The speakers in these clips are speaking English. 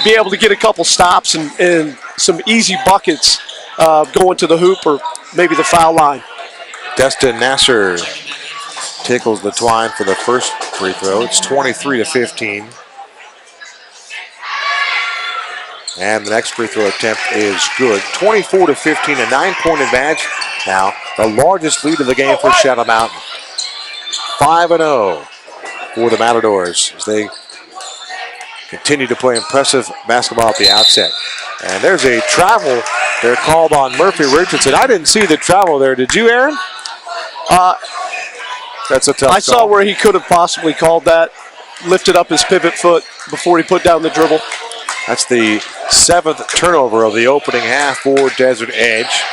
be able to get a couple stops and some easy buckets going to the hoop or maybe the foul line. Destin Nasser tickles the twine for the first free throw. It's 23-15. And the next free throw attempt is good. 24-15, a 9-point advantage. Now, the largest lead of the game for Shadow Mountain. 5-0 for the Matadors as they continue to play impressive basketball at the outset. And there's a travel there called on Murphy Richardson. I didn't see the travel there. Did you, Aaron? That's a tough I saw where he could have possibly called that, lifted up his pivot foot before he put down the dribble. That's the 7th turnover of the opening half for Desert Edge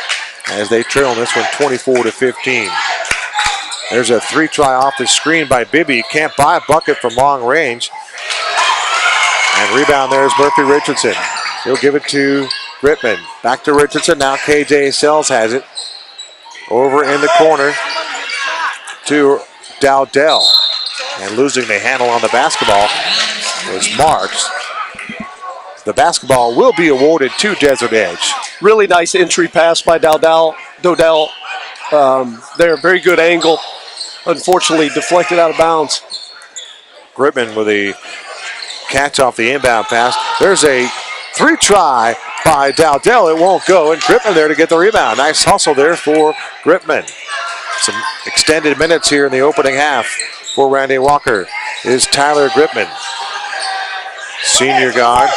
as they trail in this one 24-15. There's a 3-try off the screen by Bibby. Can't buy a bucket from long range. And rebound there is Murphy Richardson. He'll give it to Gritman. Back to Richardson. Now KJ Sells has it. Over in the corner to Dowdell. And losing the handle on the basketball is Marks. The basketball will be awarded to Desert Edge. Really nice entry pass by Dowdell. There, very good angle. Unfortunately, deflected out of bounds. Gritman with a catch off the inbound pass. There's a 3-try by Dowdell. It won't go, and Gritman there to get the rebound. Nice hustle there for Gritman. Some extended minutes here in the opening half for Randy Walker is Tyler Gritman. Senior guard.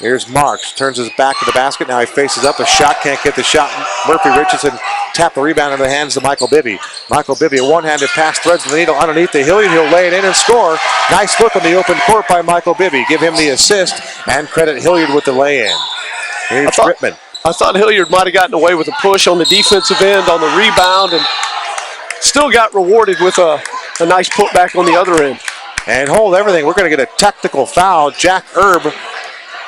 Here's Marks, turns his back to the basket. Now he faces up, a shot, can't get the shot. Murphy Richardson tapped the rebound into the hands of Michael Bibby. Michael Bibby, a one-handed pass, threads the needle underneath the Hilliard. He'll lay it in and score. Nice look on the open court by Michael Bibby. Give him the assist and credit Hilliard with the lay-in. Here's Gritman. I thought Hilliard might have gotten away with a push on the defensive end on the rebound and still got rewarded with a nice putback on the other end. And hold everything. We're going to get a technical foul. Jack Erb,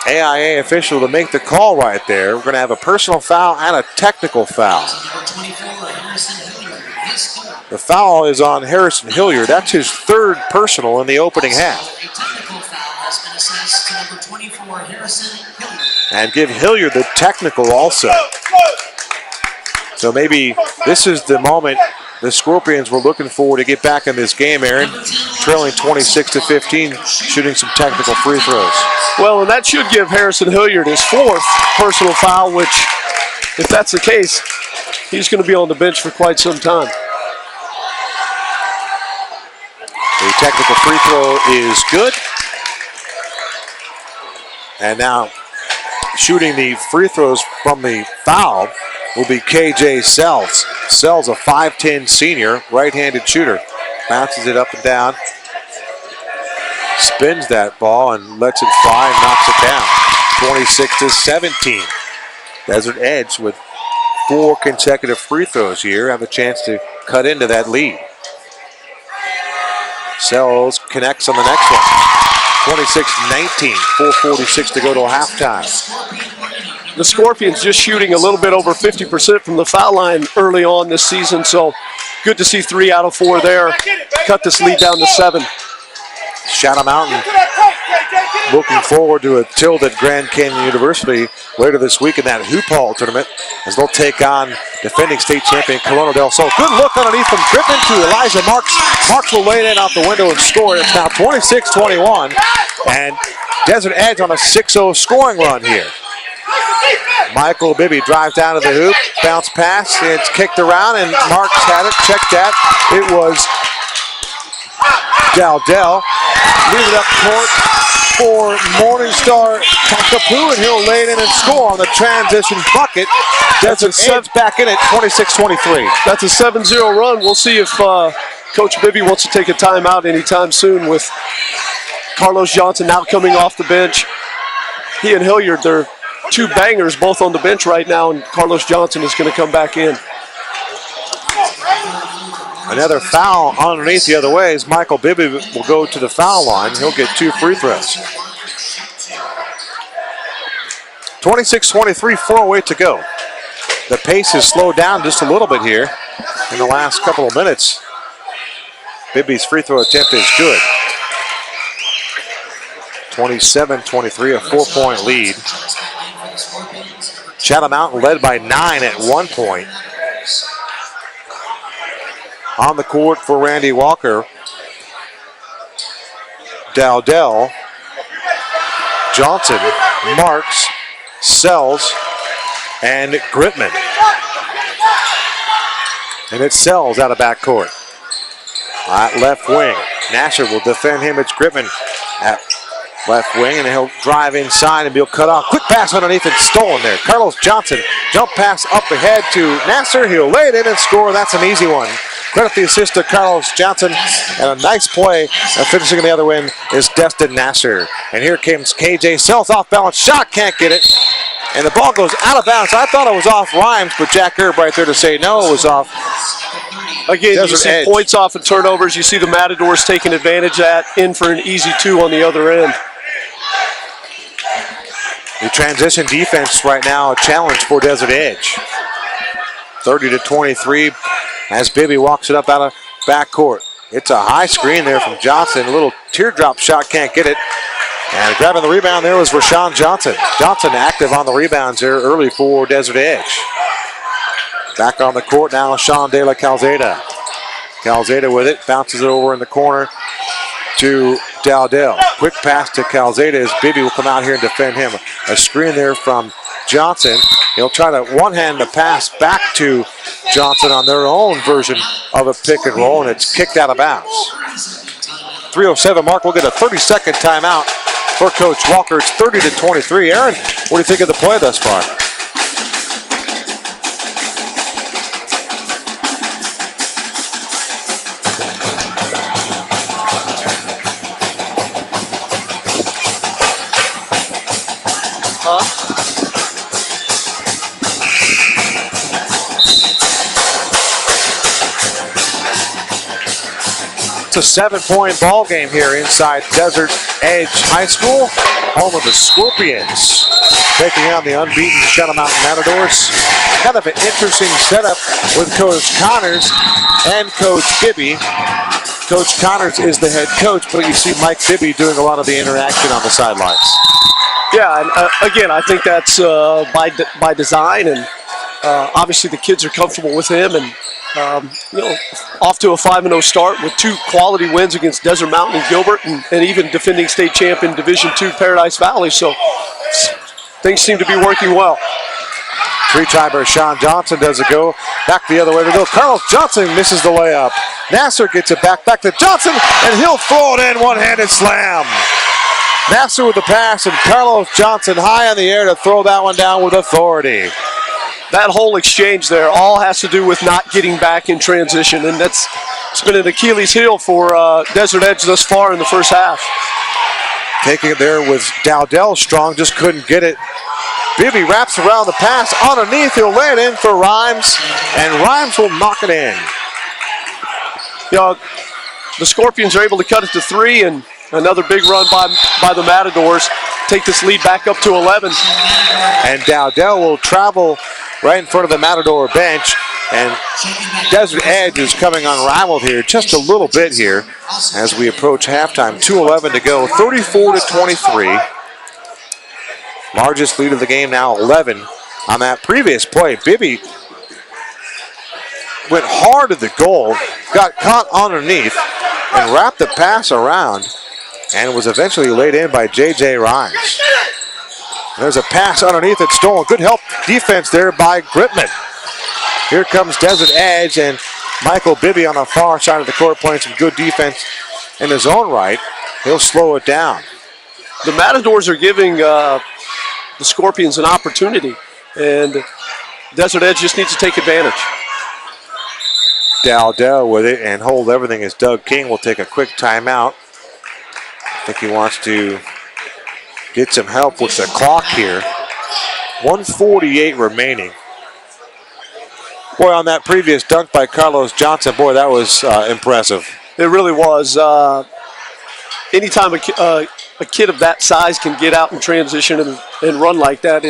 AIA official, to make the call right there. We're going to have a personal foul and a technical foul. The foul is on Harrison Hilliard. That's his 3rd personal in the opening half. And give Hilliard the technical also. So maybe this is the moment the Scorpions were looking for to get back in this game, Aaron. Trailing 26-15, shooting some technical free throws. Well, and that should give Harrison Hilliard his 4th personal foul, which, if that's the case, he's going to be on the bench for quite some time. The technical free throw is good. And now shooting the free throws from the foul will be KJ Sells. Sells, a 5'10 senior, right-handed shooter. Bounces it up and down. Spins that ball and lets it fly and knocks it down. 26-17. Desert Edge with 4 consecutive free throws here have a chance to cut into that lead. Sells connects on the next one. 26-19, 4:46 to go to halftime. The Scorpions just shooting a little bit over 50% from the foul line early on this season, so good to see 3 out of 4 there. Cut this lead down to 7. Shadow Mountain looking forward to a tilt at Grand Canyon University later this week in that hoop hall tournament as they'll take on defending state champion Corona del Sol. Good look underneath from Gritman to Elijah Marks. Marks will lay it in out the window and score. It's now 26-21, and Desert Edge on a 6-0 scoring run here. Michael Bibby drives down to the hoop, bounce pass, it's kicked around, and Marks had it, checked that. It was Dowdell. Leave it up court for Morningstar Takapoo, and he'll lay it in and score on the transition bucket. Desert Edge back in at 26-23. That's a 7-0 run. We'll see if Coach Bibby wants to take a timeout anytime soon with Carlos Johnson now coming off the bench. He and Hilliard, they're 2 bangers both on the bench right now, and Carlos Johnson is going to come back in. Another foul underneath the other way as Michael Bibby will go to the foul line. He'll get 2 free throws. 26-23, 4:08 to go. The pace has slowed down just a little bit here in the last couple of minutes. Bibby's free throw attempt is good. 27-23, a 4-point lead. Shadow Mountain led by 9 at one point. On the court for Randy Walker, Dowdell, Johnson, Marks, Sells, and Gritman. And it's Sells out of backcourt. At left wing, Nasser will defend him. It's Gritman at left wing, and he'll drive inside and be cut off. Quick pass underneath and stolen there. Carlos Johnson, jump pass up ahead to Nasser. He'll lay it in and score. That's an easy one. Credit the assist to Carlos Johnson, and a nice play. Finishing in the other end is Destin Nasser. And here comes KJ Sells, off balance shot, can't get it. And the ball goes out of bounds. I thought it was off Rhymes, but Jack Erb right there to say no, it was off. Again, you see points off and turnovers. You see the Matadors taking advantage of that, in for an easy 2 on the other end. The transition defense right now, a challenge for Desert Edge. 30-23 as Bibby walks it up out of backcourt. It's a high screen there from Johnson. A little teardrop shot, can't get it. And grabbing the rebound there was Rashawn Johnson. Johnson active on the rebounds there early for Desert Edge. Back on the court now, Sean De La Calzada. Calzada with it, bounces it over in the corner to Dowdell. Quick pass to Calzada as Bibby will come out here and defend him. A screen there from Johnson. He'll try to one-hand the pass back to Johnson on their own version of a pick and roll, and it's kicked out of bounds. 3:07 mark, we'll get a 30-second timeout for Coach Walker. It's 30-23. Aaron, what do you think of the play thus far? It's a 7-point ball game here inside Desert Edge High School, home of the Scorpions, taking on the unbeaten Shadow Mountain Matadors. Kind of an interesting setup with Coach Connors and Coach Bibby. Coach Connors is the head coach, but you see Mike Bibby doing a lot of the interaction on the sidelines. Yeah, and again, I think that's by design, and obviously the kids are comfortable with him, and off to a 5-0 start with 2 quality wins against Desert Mountain and Gilbert, and even defending state champion Division II Paradise Valley. So things seem to be working well. 3-try by Sean Johnson does it go. Back the other way to go. Carlos Johnson misses the layup. Nasser gets it back to Johnson, and he'll throw it in, one-handed slam. Nasser with the pass, and Carlos Johnson high in the air to throw that one down with authority. That whole exchange there all has to do with not getting back in transition, and it's been an Achilles heel for Desert Edge thus far in the first half. Taking it there with Dowdell strong, just couldn't get it. Bibby wraps around the pass underneath. He'll lay it in for Rhymes, and Rhymes will knock it in. The Scorpions are able to cut it to 3, and another big run by the Matadors. Take this lead back up to 11. And Dowdell will travel right in front of the Matador bench, and Desert Edge is coming unraveled here just a little bit here as we approach halftime. 2:11 to go, 34-23. Largest lead of the game now, 11 on that previous play. Bibby went hard at the goal, got caught underneath, and wrapped the pass around, and was eventually laid in by J.J. Rhymes. There's a pass underneath it stolen. Good help defense there by Gritman. Here comes Desert Edge, and Michael Bibby on the far side of the court playing some good defense in his own right. He'll slow it down. The Matadors are giving the Scorpions an opportunity, and Desert Edge just needs to take advantage. Dowdell with it and hold everything as Doug King will take a quick timeout. I think he wants to get some help with the clock here. 1:48 remaining. Boy, on that previous dunk by Carlos Johnson, boy, that was impressive. It really was. Anytime a kid of that size can get out in transition and run like that,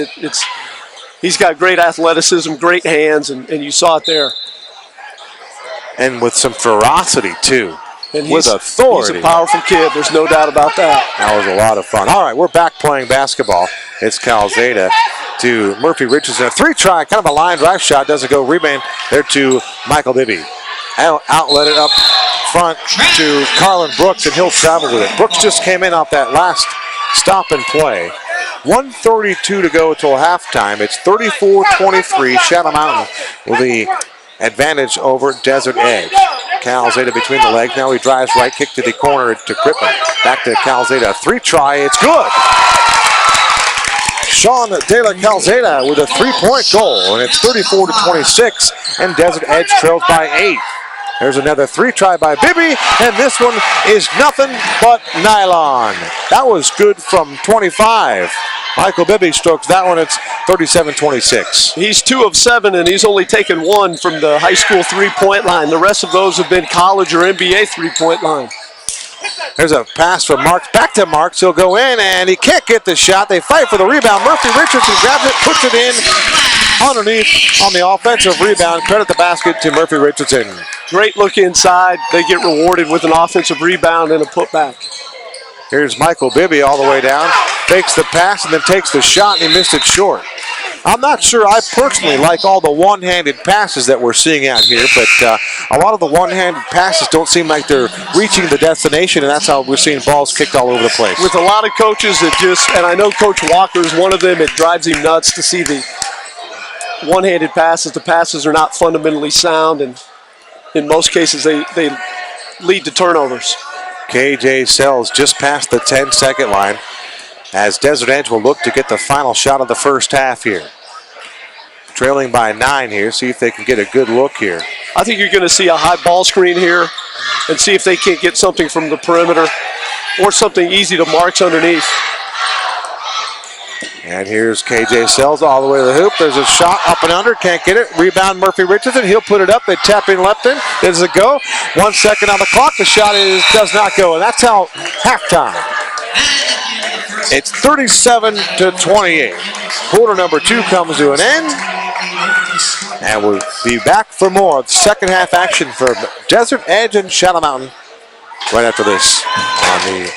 he's got great athleticism, great hands, and you saw it there. And with some ferocity, too. And with authority. He's a powerful kid. There's no doubt about that. That was a lot of fun. All right, we're back playing basketball. It's Calzada to Murphy Richardson. A 3-try, kind of a line drive shot. Doesn't go. Rebound there to Michael Bibby. Outlet it up front to Carlin Brooks, and he'll travel with it. Brooks just came in off that last stop and play. 1:32 to go till halftime. It's 34-23. Shadow Mountain with the advantage over Desert Edge. Calzada between the legs. Now he drives right, kick to the corner to Crippen. Back to Calzada. 3-try. It's good. Sean De La Calzada with a 3-point goal, and it's 34-26, and Desert Edge trails by 8. There's another 3-try by Bibby, and this one is nothing but nylon. That was good from 25. Michael Bibby strokes that one. It's 37-26. He's 2 of 7, and he's only taken 1 from the high school 3-point line. The rest of those have been college or NBA 3-point line. There's a pass from Marks. Back to Marks. He'll go in, and he can't get the shot. They fight for the rebound. Murphy Richardson grabs it, puts it in underneath on the offensive rebound. Credit the basket to Murphy Richardson. Great look inside. They get rewarded with an offensive rebound and a putback. Here's Michael Bibby all the way down. Fakes the pass and then takes the shot, and he missed it short. I'm not sure I personally like all the one-handed passes that we're seeing out here, but a lot of the one-handed passes don't seem like they're reaching the destination, and that's how we're seeing balls kicked all over the place. With a lot of coaches that just, and I know Coach Walker is one of them, it drives him nuts to see the one-handed passes. The passes are not fundamentally sound, and in most cases they lead to turnovers. KJ Sells just past the 10-second line as Desert Edge will look to get the final shot of the first half here. Trailing by 9 here, see if they can get a good look here. I think you're going to see a high ball screen here and see if they can't get something from the perimeter or something easy to Marks underneath. And here's KJ Sells all the way to the hoop. There's a shot up and under, can't get it. Rebound Murphy Richardson, he'll put it up. They tap in left in. Does it go? 1 second on the clock. The shot does not go, and that's how halftime. It's 37-28. Quarter number 2 comes to an end. And we'll be back for more of the second half action for Desert Edge and Shadow Mountain right after this on the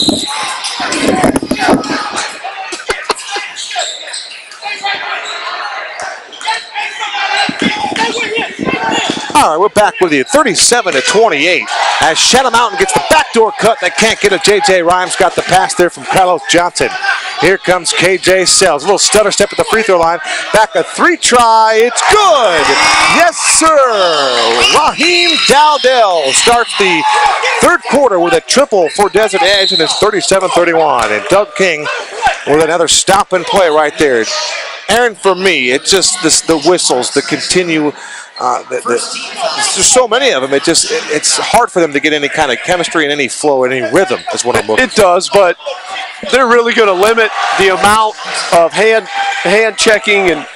All right, we're back with you, 37-28. As Shadow Mountain gets the backdoor cut, they can't get it. J.J. Rhymes got the pass there from Carlos Johnson. Here comes K.J. Sells. A little stutter step at the free throw line. Back a three try. It's good. Yes, sir. Raheem Dowdell starts the third quarter with a triple for Desert Edge, and it's 37-31. And Doug King with another stop and play right there. Aaron, for me, it's just the whistles, the continue. There's so many of them. It's hard for them to get any kind of chemistry and any flow and any rhythm is what I'm looking for. It does, but they're really going to limit the amount of hand checking and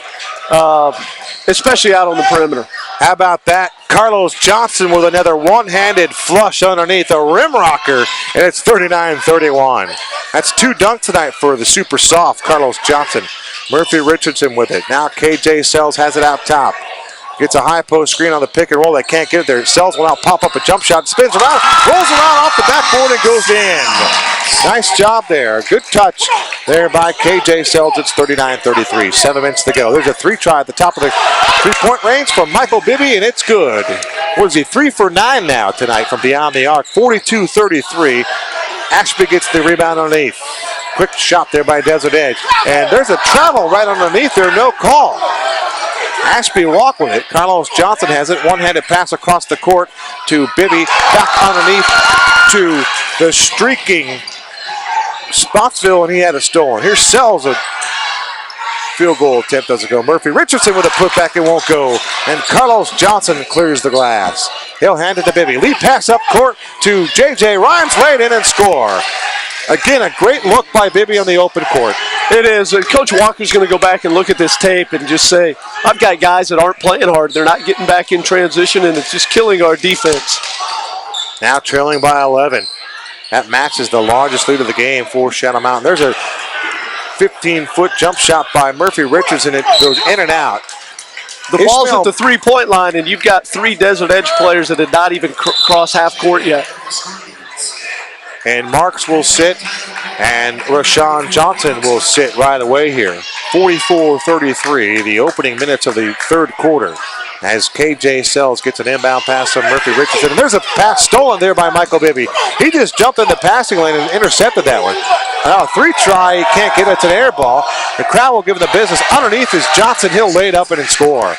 especially out on the perimeter. How about that? Carlos Johnson with another one-handed flush underneath a rim rocker, and it's 39-31. That's two dunks tonight for the super soft Carlos Johnson. Murphy Richardson with it. Now KJ Sells has it out top. Gets a high post screen on the pick and roll. They can't get it there. Sells will now pop up a jump shot. Spins around, rolls around off the backboard and goes in. Nice job there. Good touch there by KJ Sells. It's 39-33. 7 minutes to go. There's a three try at the top of the three-point range from Michael Bibby, and it's good. What is he, 3 for 9 now tonight from beyond the arc. 42-33. Ashby gets the rebound underneath. Quick shot there by Desert Edge. And there's a travel right underneath there. No call. Ashby walk with it. Carlos Johnson has it. One-handed pass across the court to Bibby. Back underneath to the streaking Spotsville, and he had a stolen. Here's Sells. A field goal attempt doesn't go. Murphy Richardson with a putback. It won't go. And Carlos Johnson clears the glass. He'll hand it to Bibby. Lead pass up court to J.J. Rhymes. Lay it in and score. Again, a great look by Bibby on the open court. It is. Coach Walker's going to go back and look at this tape and just say, I've got guys that aren't playing hard. They're not getting back in transition, and it's just killing our defense. Now trailing by 11. That matches the largest lead of the game for Shadow Mountain. There's a 15-foot jump shot by Murphy Richardson. It goes in and out. The ball's at the three-point line, and you've got 3 Desert Edge players that did not even cross half court yet. And Marks will sit, and Rashawn Johnson will sit right away here. 44-33, the opening minutes of the third quarter, as KJ Sells gets an inbound pass from Murphy Richardson. And there's a pass stolen there by Michael Bibby. He just jumped in the passing lane and intercepted that one. Now, 3 try, he can't get it. It's an air ball. The crowd will give him the business. Underneath is Johnson. He'll lay it up and score.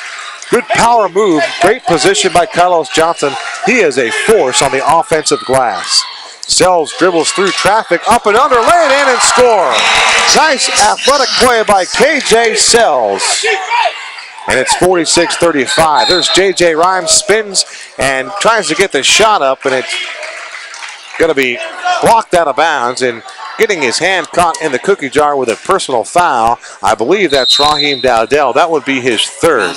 Good power move. Great position by Carlos Johnson. He is a force on the offensive glass. Sells dribbles through traffic, up and under, lay it in and score. Nice athletic play by KJ Sells. And it's 46-35. There's J.J. Rhymes, spins and tries to get the shot up, and it's going to be blocked out of bounds. And getting his hand caught in the cookie jar with a personal foul, I believe that's Raheem Dowdell. That would be his third.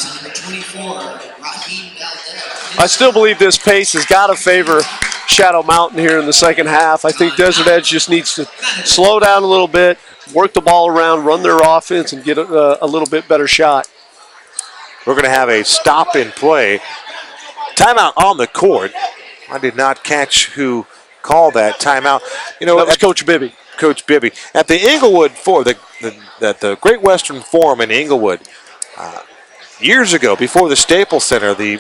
I still believe this pace has got to favor Shadow Mountain here in the second half. I think Desert Edge just needs to slow down a little bit, work the ball around, run their offense, and get a little bit better shot. We're going to have a stop and play. Timeout on the court. I did not catch who called that timeout. You know, that was Coach Bibby. Coach Bibby. At the Inglewood Forum, the Great Western Forum in Inglewood, years ago, before the Staples Center, the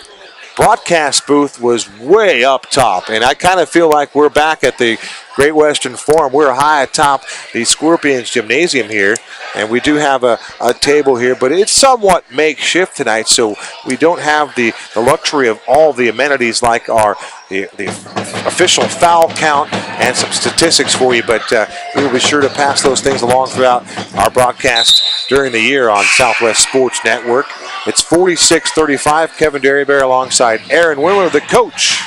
broadcast booth was way up top, and I kind of feel like we're back at the Great Western Forum. We're high atop the Scorpions Gymnasium here, and we do have a table here, but it's somewhat makeshift tonight, so we don't have the luxury of all the amenities like the official foul count and some statistics for you, but we will be sure to pass those things along throughout our broadcast during the year on Southwest Sports Network. It's 46-35. Kevin Derryberry alongside Aaron Wimler, the coach,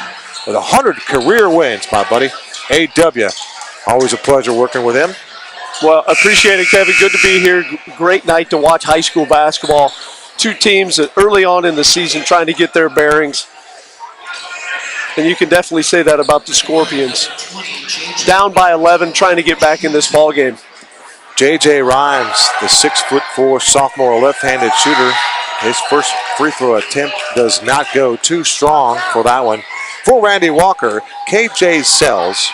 with 100 career wins, my buddy. A.W., always a pleasure working with him. Well, appreciate it, Kevin. Good to be here. Great night to watch high school basketball. 2 teams that early on in the season trying to get their bearings. And you can definitely say that about the Scorpions. Down by 11, trying to get back in this ball game. J.J. Rhymes, the 6'4" sophomore left-handed shooter. His first free throw attempt does not go too strong for that one. For Randy Walker, KJ Sells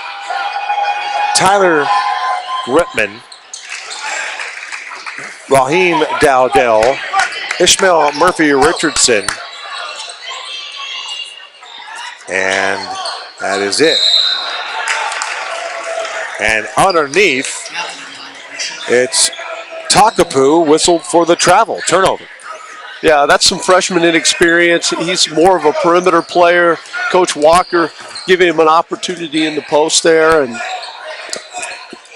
Tyler Gritman, Raheem Dowdell, Ishmael Murphy Richardson, and that is it. And underneath, it's Takapu whistled for the travel turnover. Yeah, that's some freshman inexperience. He's more of a perimeter player. Coach Walker giving him an opportunity in the post there, and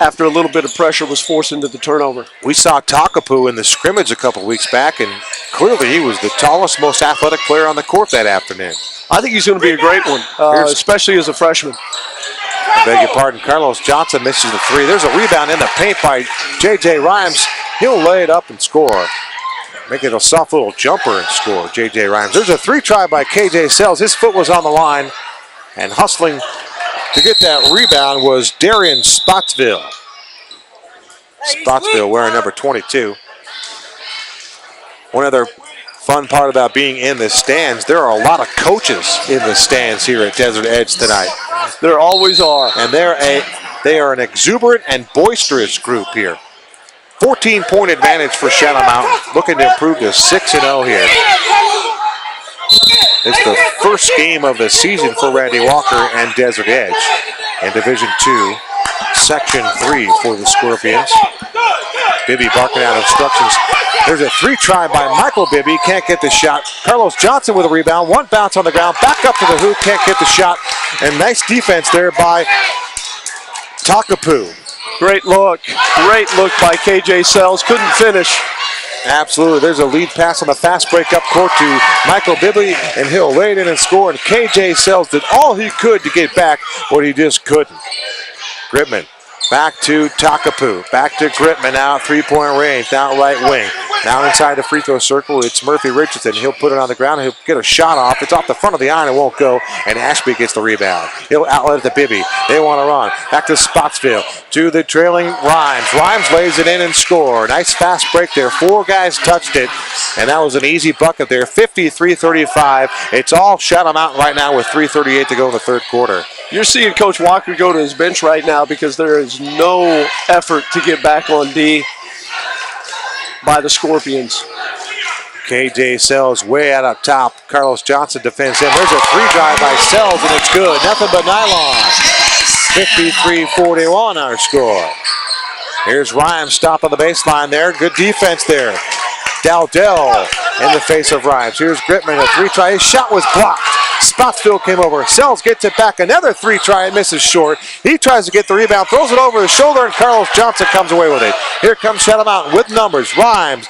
after a little bit of pressure was forced into the turnover. We saw Takapu in the scrimmage a couple weeks back, and clearly he was the tallest, most athletic player on the court that afternoon. I think he's going to be a great one, especially as a freshman. I beg your pardon, Carlos Johnson misses the three. There's a rebound in the paint by J.J. Rhymes. He'll lay it up and score. Make it a soft little jumper and score, J.J. Rhymes. There's a three try by K.J. Sells. His foot was on the line, and hustling to get that rebound was Darian Spotsville. Spotsville wearing number 22. One other fun part about being in the stands, there are a lot of coaches in the stands here at Desert Edge tonight. There always are. And they are an exuberant and boisterous group here. 14-point advantage for Shadow Mountain, looking to improve to 6-0 here. It's the first game of the season for Randy Walker and Desert Edge in Division II, Section 3 for the Scorpions. Bibby barking out instructions. There's a three try by Michael Bibby, can't get the shot. Carlos Johnson with a rebound, one bounce on the ground, back up to the hoop, can't get the shot. And nice defense there by Takapu. Great look by KJ Sells, couldn't finish. Absolutely, there's a lead pass on the fast break up court to Michael Bibby, and he'll lay it in and score. And KJ Sells did all he could to get back, but he just couldn't. Gritman back to Takapu, back to Gritman now at three-point range, down right wing. Now inside the free throw circle, it's Murphy Richardson. He'll put it on the ground, he'll get a shot off. It's off the front of the iron, it won't go, and Ashby gets the rebound. He'll outlet it to Bibby. They want to run. Back to Spotsville, to the trailing Rhymes. Rhymes lays it in and score. Nice fast break there. Four guys touched it, and that was an easy bucket there. 53-35. It's all Shadow Mountain right now with 3:38 to go in the third quarter. You're seeing Coach Walker go to his bench right now because there is no effort to get back on D by the Scorpions. KJ Sells way out up top. Carlos Johnson defends him. There's a three drive by Sells, and it's good. Nothing but nylon. 53-41 our score. Here's Rhymes stop on the baseline there. Good defense there. Dowdell in the face of Rhymes. Here's Gritman, a three try. His shot was blocked. Spotsville came over. Sells gets it back. Another three try and misses short. He tries to get the rebound, throws it over the shoulder, and Carlos Johnson comes away with it. Here comes Shadow Mountain with numbers. Rhymes.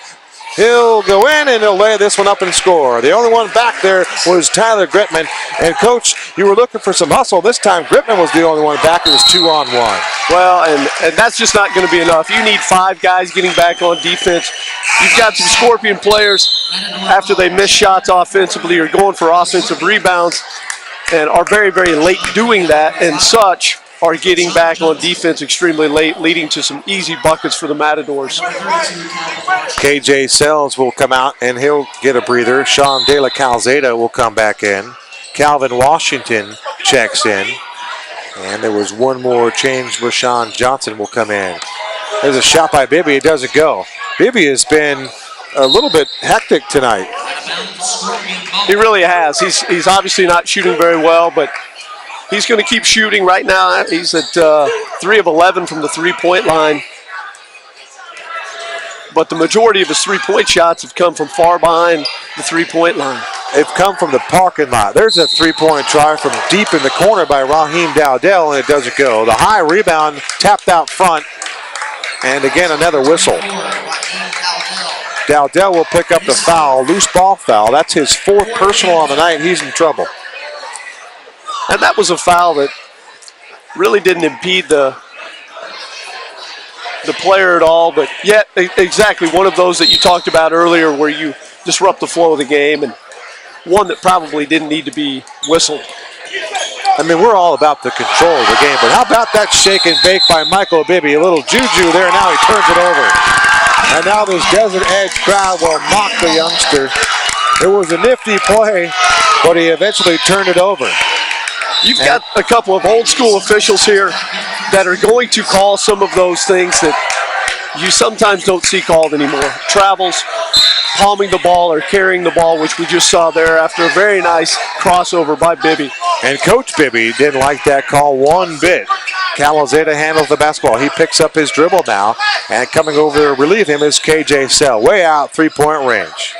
He'll go in and he'll lay this one up and score. The only one back there was Tyler Gritman. And Coach, you were looking for some hustle. This time Gritman was the only one back. It was 2-on-1. Well, and that's just not going to be enough. You need five guys getting back on defense. You've got some Scorpion players, after they miss shots offensively, are going for offensive rebounds and are very, very late doing that, and such are getting back on defense extremely late, leading to some easy buckets for the Matadors. KJ Sells will come out and he'll get a breather. Sean De La Calzada will come back in. Calvin Washington checks in. And there was one more change. Rashawn Johnson will come in. There's a shot by Bibby. It doesn't go. Bibby has been a little bit hectic tonight. He really has. He's obviously not shooting very well, but he's going to keep shooting right now. He's at 3 of 11 from the three-point line. But the majority of his three-point shots have come from far behind the three-point line. They've come from the parking lot. There's a three-point try from deep in the corner by Raheem Dowdell, and it doesn't go. The high rebound tapped out front, and again another whistle. Dowdell will pick up the foul, loose ball foul. That's his fourth personal on the night. He's in trouble. And that was a foul that really didn't impede the player at all, but yet exactly one of those that you talked about earlier where you disrupt the flow of the game, and one that probably didn't need to be whistled. I mean, we're all about the control of the game, but how about that shake and bake by Michael Bibby? A little juju there, now he turns it over. And now this Desert Edge crowd will mock the youngster. It was a nifty play, but he eventually turned it over. You've got a couple of old school officials here that are going to call some of those things that you sometimes don't see called anymore. Travels, palming the ball or carrying the ball, which we just saw there after a very nice crossover by Bibby. And Coach Bibby didn't like that call one bit. Calzada handles the basketball. He picks up his dribble now, and coming over to relieve him is KJ Sell. Way out, three-point range.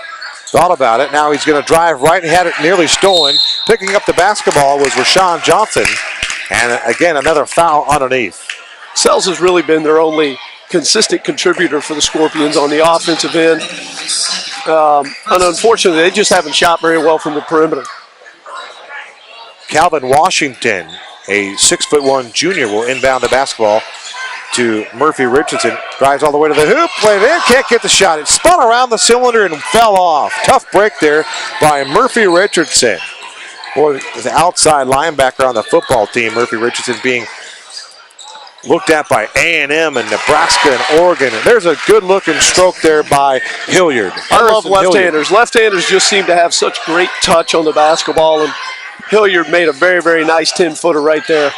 Thought about it. Now he's going to drive right and had it nearly stolen. Picking up the basketball was Rashawn Johnson. And again, another foul underneath. Sells has really been their only consistent contributor for the Scorpions on the offensive end. And unfortunately, they just haven't shot very well from the perimeter. Calvin Washington, a 6'1" junior, will inbound the basketball to Murphy Richardson. Drives all the way to the hoop. Wait in, can't get the shot. It spun around the cylinder and fell off. Tough break there by Murphy Richardson. Boy, the outside linebacker on the football team, Murphy Richardson, being looked at by A&M and Nebraska and Oregon. And there's a good-looking stroke there by Hilliard. I love left-handers. Left-handers just seem to have such great touch on the basketball, and Hilliard made a very, very nice 10-footer right there.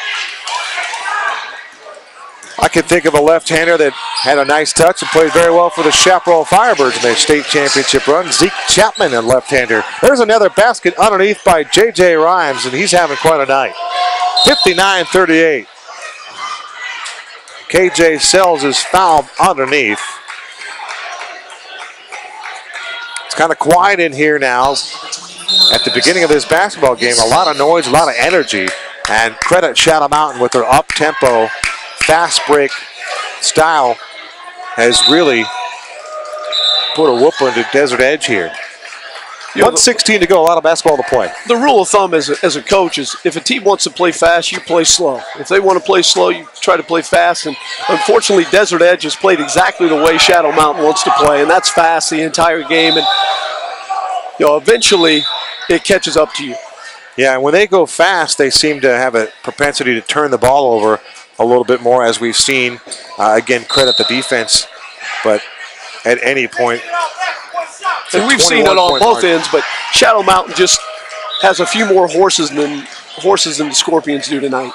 I can think of a left-hander that had a nice touch and played very well for the Chaparral Firebirds in their state championship run. Zeke Chapman, a left-hander. There's another basket underneath by J.J. Rhymes, and he's having quite a night. 59-38. KJ Sells is fouled underneath. It's kind of quiet in here now. At the beginning of this basketball game, a lot of noise, a lot of energy, and credit Shadow Mountain with their up-tempo, fast break style has really put a whoop into Desert Edge here. 1:16 to go, a lot of basketball to play. The rule of thumb as a coach is if a team wants to play fast, you play slow. If they want to play slow, you try to play fast. And unfortunately, Desert Edge has played exactly the way Shadow Mountain wants to play, and that's fast the entire game. And eventually it catches up to you. Yeah, and when they go fast, they seem to have a propensity to turn the ball over a little bit more, as we've seen. Again, credit the defense, but at any point. And we've seen it on both ends, but Shadow Mountain just has a few more horses than the Scorpions do tonight.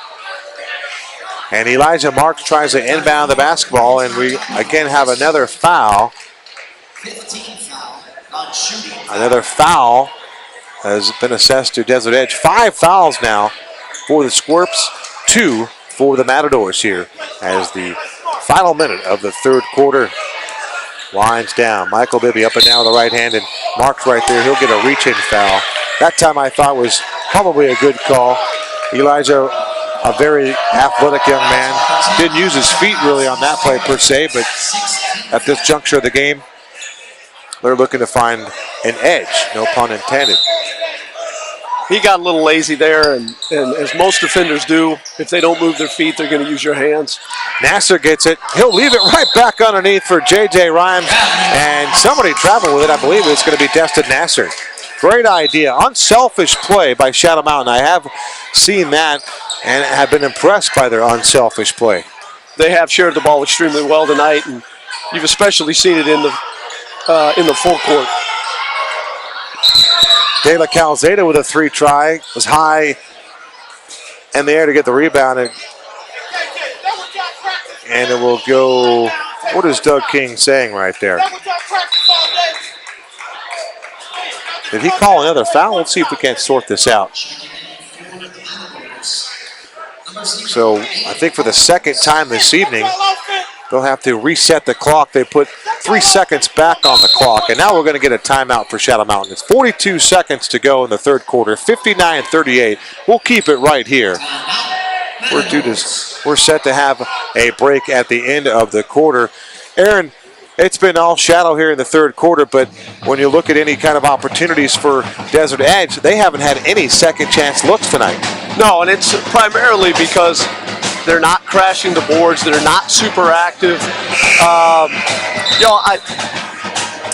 And Elijah Marks tries to inbound the basketball, and we again have another foul. Another foul has been assessed to Desert Edge. 5 fouls now for the Squirps, 2 for the Matadors here as the final minute of the third quarter winds down. Michael Bibby up and down with the right hand, and Marks right there. He'll get a reach-in foul. That time I thought was probably a good call. Elijah, a very athletic young man. Didn't use his feet really on that play per se, but at this juncture of the game, they're looking to find an edge, no pun intended. He got a little lazy there, and as most defenders do, if they don't move their feet, they're going to use your hands. Nasser gets it. He'll leave it right back underneath for J.J. Rhymes, and somebody traveled with it. I believe it's going to be Destin Nasser. Great idea. Unselfish play by Shadow Mountain. I have seen that and have been impressed by their unselfish play. They have shared the ball extremely well tonight, and you've especially seen it in the full court. De La Calzada with a 3 try. Was high in the air to get the rebound. And it will go, what is Doug King saying right there? Did he call another foul? Let's see if we can't sort this out. So I think for the second time this evening, they'll have to reset the clock. They put 3 seconds back on the clock, and now we're going to get a timeout for Shadow Mountain. It's 42 seconds to go in the third quarter, 59-38. We'll keep it right here. We're set to have a break at the end of the quarter. Aaron, it's been all Shadow here in the third quarter, but when you look at any kind of opportunities for Desert Edge, they haven't had any second chance looks tonight. No, and it's primarily because they're not crashing the boards. They're not super active.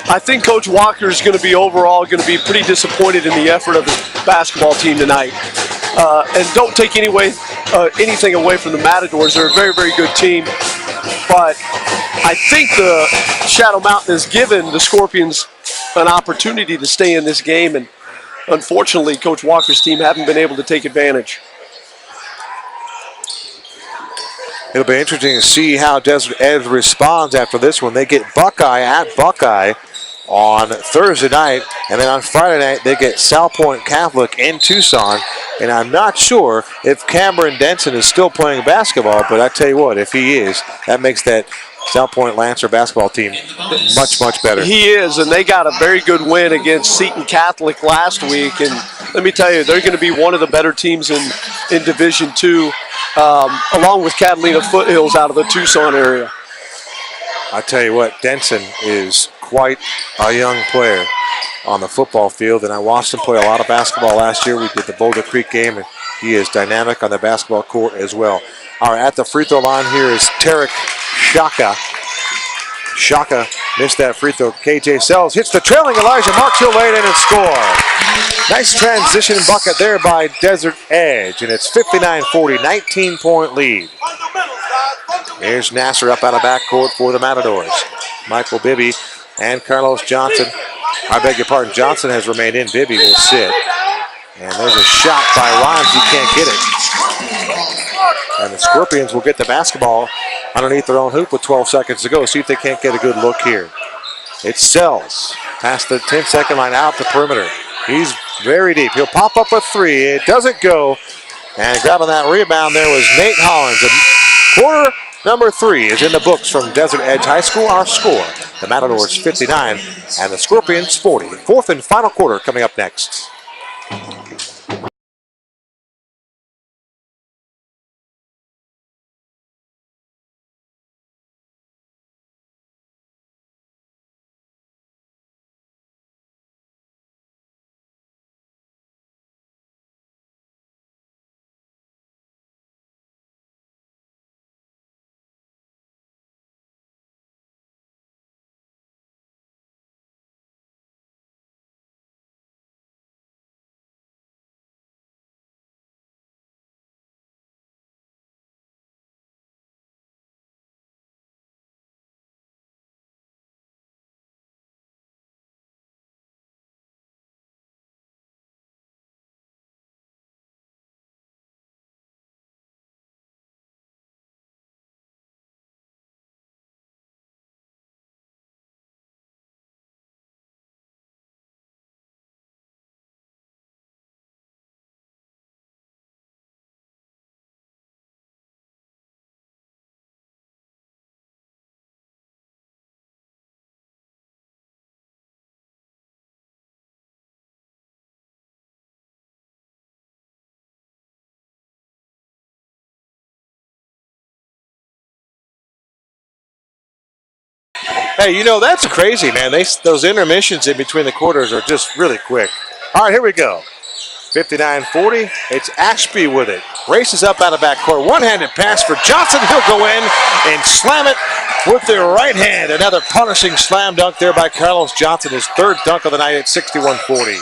I think Coach Walker is going to be pretty disappointed in the effort of the basketball team tonight. And don't take anything away from the Matadors. They're a very, very good team. But I think the Shadow Mountain has given the Scorpions an opportunity to stay in this game, and unfortunately, Coach Walker's team haven't been able to take advantage. It'll be interesting to see how Desert Edge responds after this one. They get Buckeye at Buckeye on Thursday night, and then on Friday night they get South Point Catholic in Tucson. And I'm not sure if Cameron Denson is still playing basketball, but I tell you what, if he is, that makes that South Point Lancer basketball team much, much better. He is, and they got a very good win against Seton Catholic last week. And let me tell you, they're going to be one of the better teams in Division II, along with Catalina Foothills out of the Tucson area. I tell you what, Denson is quite a young player on the football field, and I watched him play a lot of basketball last year. We did the Boulder Creek game, and he is dynamic on the basketball court as well. All right, at the free throw line here is Tarek Shaka. Shaka missed that free throw. KJ Sells hits the trailing Elijah Marks. He'll lay it in and score. Nice transition bucket there by Desert Edge, and it's 59-40, 19-point lead. Here's Nasser up out of backcourt for the Matadors. Michael Bibby and Carlos Johnson. I beg your pardon, Johnson has remained in. Bibby will sit. And there's a shot by Rhymes. He can't get it. And the Scorpions will get the basketball underneath their own hoop with 12 seconds to go. See if they can't get a good look here. It Sells past the 10-second line out the perimeter. He's very deep. He'll pop up a three. It doesn't go. And grabbing that rebound there was Nate Hollins. And quarter number 3 is in the books from Desert Edge High School. Our score, the Matadors 59 and the Scorpions 40. Fourth and final quarter coming up next. Hey, you know, that's crazy, man. Those intermissions in between the quarters are just really quick. All right, here we go. 59-40. It's Ashby with it. Races up out of backcourt. One-handed pass for Johnson. He'll go in and slam it with the right hand. Another punishing slam dunk there by Carlos Johnson. His third dunk of the night at 61-40.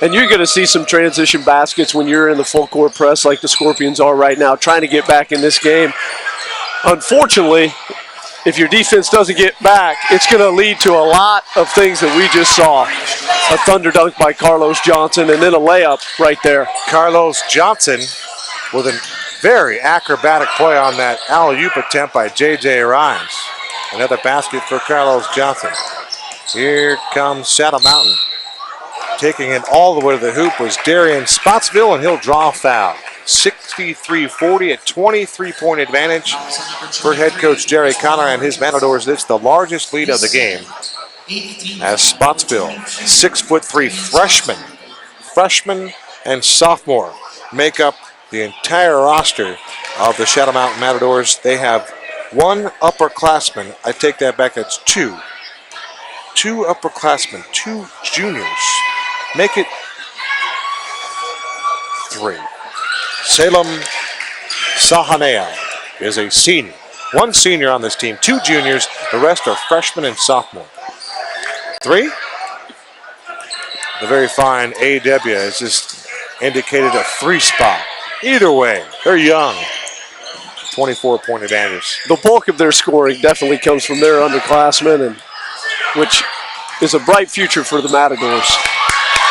And you're going to see some transition baskets when you're in the full court press like the Scorpions are right now, trying to get back in this game. Unfortunately, if your defense doesn't get back, it's going to lead to a lot of things that we just saw. A thunder dunk by Carlos Johnson and then a layup right there. Carlos Johnson with a very acrobatic play on that alley-oop attempt by J.J. Rhymes. Another basket for Carlos Johnson. Here comes Saddle Mountain. Taking it all the way to the hoop was Darian Spotsville, and he'll draw a foul. 63-40, a 23-point advantage for head coach Jerry Connor and his Matadors. It's the largest lead of the game as Spotsville, 6'3" freshman and sophomore, make up the entire roster of the Shadow Mountain Matadors. They have one upperclassman. I take that back, that's two. Two upperclassmen, two juniors. Make it 3. Salem Sahanea is a senior. One senior on this team, 2 juniors. The rest are freshmen and sophomore. 3. The very fine A.W. has just indicated a 3 spot. Either way, they're young. 24-point advantage. The bulk of their scoring definitely comes from their underclassmen, and which is a bright future for the Matadors.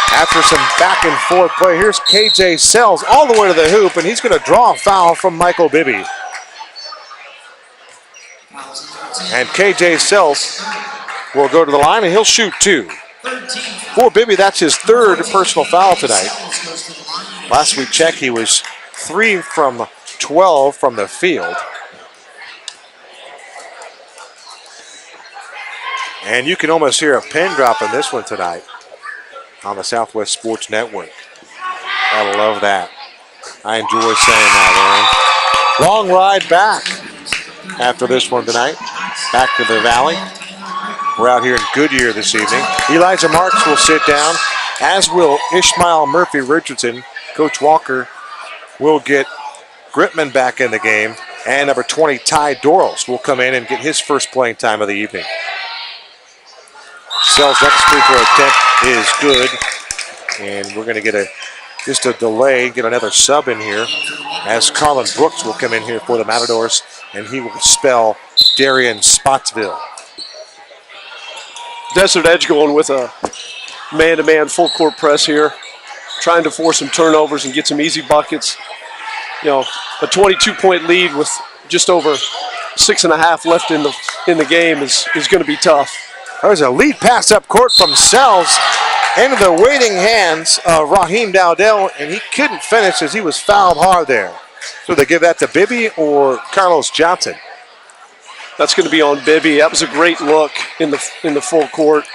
After some back and forth play, here's KJ Sells all the way to the hoop, and he's going to draw a foul from Michael Bibby. And KJ Sells will go to the line, and he'll shoot 2. For Bibby, that's his 3rd personal foul tonight. Last we checked, he was 3 from 12 from the field. And you can almost hear a pin drop in this one tonight on the Southwest Sports Network. I love that. I enjoy saying that, Aaron. Long ride back after this one tonight. Back to the Valley. We're out here in Goodyear this evening. Elijah Marks will sit down, as will Ishmael Murphy Richardson. Coach Walker will get Gritman back in the game, and number 20, Ty Dorals, will come in and get his first playing time of the evening. Sells' next free throw attempt is good, and we're going to get just a delay, get another sub in here, as Colin Brooks will come in here for the Matadors, and he will spell Darian Spotsville. Desert Edge going with a man-to-man full court press here, trying to force some turnovers and get some easy buckets. You know, a 22-point lead with just over 6.5 left in the game is going to be tough. There's a lead pass up court from Sells into the waiting hands of Raheem Dowdell, and he couldn't finish as he was fouled hard there. So they give that to Bibby or Carlos Johnson? That's going to be on Bibby. That was a great look in the full court.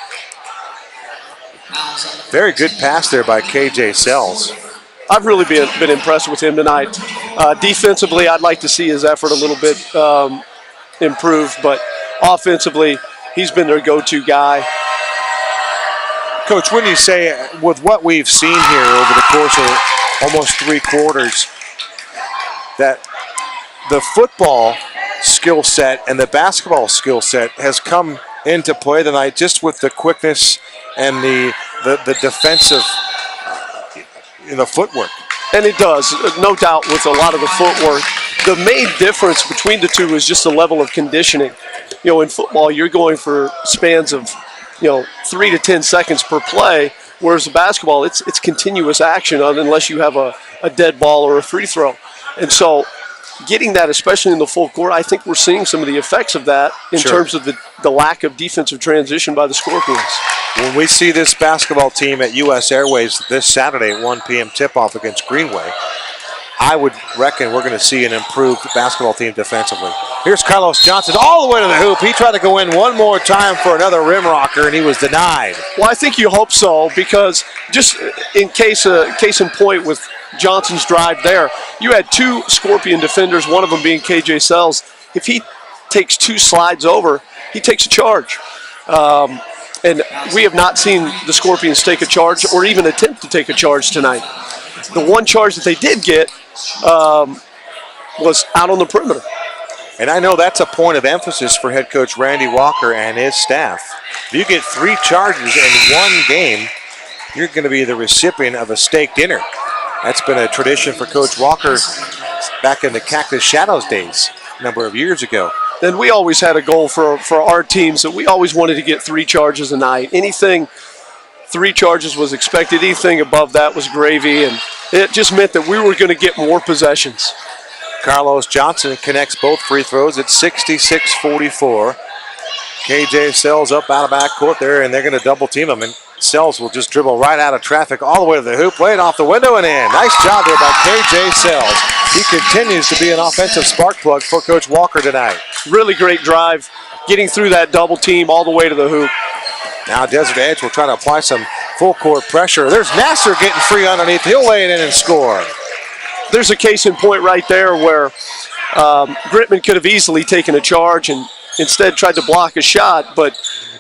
Very good pass there by KJ Sells. I've really been impressed with him tonight. Defensively, I'd like to see his effort a little bit improved, but offensively, he's been their go-to guy. Coach, when you say, with what we've seen here over the course of almost 3 quarters, that the football skill set and the basketball skill set has come into play tonight, just with the quickness and the defensive footwork. And it does, no doubt, with a lot of the footwork. The main difference between the two is just the level of conditioning. You know, in football, you're going for spans of, 3 to 10 seconds per play, whereas in basketball, it's continuous action unless you have a dead ball or a free throw. And so getting that, especially in the full court, I think we're seeing some of the effects of that in terms of the lack of defensive transition by the Scorpions. When we see this basketball team at U.S. Airways this Saturday at 1 p.m. tip-off against Greenway, I would reckon we're going to see an improved basketball team defensively. Here's Carlos Johnson all the way to the hoop. He tried to go in one more time for another rim rocker, and he was denied. Well, I think you hope so, because just in case in point with Johnson's drive there, you had 2 Scorpion defenders, one of them being KJ Sells. If he takes 2 slides over, he takes a charge. And we have not seen the Scorpions take a charge or even attempt to take a charge tonight. The one charge that they did get was out on the perimeter. And I know that's a point of emphasis for head coach Randy Walker and his staff. If you get 3 charges in one game, you're going to be the recipient of a steak dinner. That's been a tradition for Coach Walker back in the Cactus Shadows days a number of years ago. Then we always had a goal for our teams that we always wanted to get 3 charges a night. Anything 3 charges was expected. Anything above that was gravy, and it just meant that we were going to get more possessions. Carlos Johnson connects both free throws at 66-44. KJ Sells up out of backcourt there, and they're going to double team him. And Sells will just dribble right out of traffic all the way to the hoop, lay it off the window and in. Nice job there by KJ Sells. He continues to be an offensive spark plug for Coach Walker tonight. Really great drive, getting through that double team all the way to the hoop. Now Desert Edge will try to apply some full court pressure. There's Nasser getting free underneath. He'll lay it in and score. There's a case in point right there where Gritman could have easily taken a charge and instead tried to block a shot, but